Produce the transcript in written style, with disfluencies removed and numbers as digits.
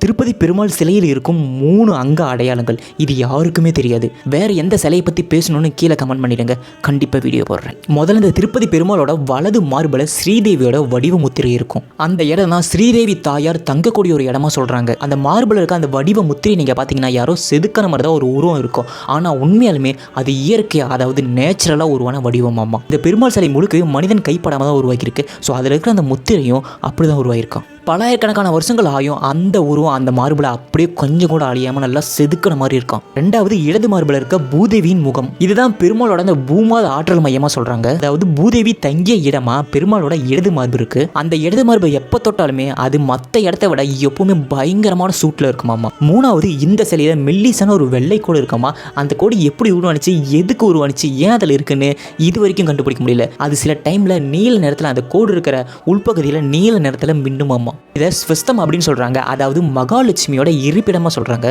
திருப்பதி பெருமாள் சிலையில் இருக்கும் 3 அங்க அடையாளங்கள் இது யாருக்குமே தெரியாது. வேற எந்த சிலையை பற்றி பேசணும்னு கீழே கமெண்ட் பண்ணிடுங்க, கண்டிப்பாக வீடியோ போடுறேன். முதல்ல இந்த திருப்பதி பெருமாளோட வலது மார்பல ஸ்ரீதேவியோட வடிவ முத்திரை இருக்கும். அந்த இடம் தான் ஸ்ரீதேவி தாயார் தங்கக்கூடிய ஒரு இடமா சொல்கிறாங்க. அந்த மார்பல இருக்க அந்த வடிவ முத்திரை நீங்கள் பார்த்தீங்கன்னா யாரோ செதுக்கின மாதிரி தான் ஒரு உருவம் இருக்கும். ஆனால் உண்மையாலுமே அது இயற்கையாக, அதாவது நேச்சுரலாக உருவான வடிவமாமா. இந்த பெருமாள் சிலை முழுக்க மனிதன் கைப்படாமல் தான் உருவாக்கியிருக்கு. ஸோ அதில் இருக்கிற அந்த முத்திரையும் அப்படி தான் உருவாயிருக்கும். பலாயிரக்கணக்கான வருஷங்கள் ஆயும் அந்த உருவம் அந்த மார்பில் அப்படியே கொஞ்சம் கூட அழியாமல் நல்லா செதுக்கின மாதிரி இருக்கும். ரெண்டாவது, இடது மார்பில் இருக்க பூதேவியின் முகம். இதுதான் பெருமாளோட அந்த பூமாத ஆற்றல் மையமாக சொல்கிறாங்க. அதாவது பூதேவி தங்கிய இடமா பெருமாளோட இடது மார்பு இருக்கு. அந்த இடது மார்பு எப்போ தொட்டாலுமே அது மற்ற இடத்த விட எப்பவுமே பயங்கரமான சூட்டில் இருக்குமாமா. மூணாவது, இந்த சிலையில மெல்லிசான ஒரு வெள்ளை கோடு இருக்குமா. அந்த கோடு எப்படி உருவானுச்சு, எதுக்கு உருவானுச்சு, ஏன் அதில் இருக்குன்னு இது வரைக்கும் கண்டுபிடிக்க முடியல. அது சில டைமில் நீல நேரத்தில் அந்த கோடு இருக்கிற உள்பகுதியில் நீல நேரத்தில் மின்னுமாமா. இதை ஸ்வஸ்தம் அப்படின்னு சொல்கிறாங்க. அதாவது மகாலட்சுமியோட இருப்பிடமாக சொல்கிறாங்க.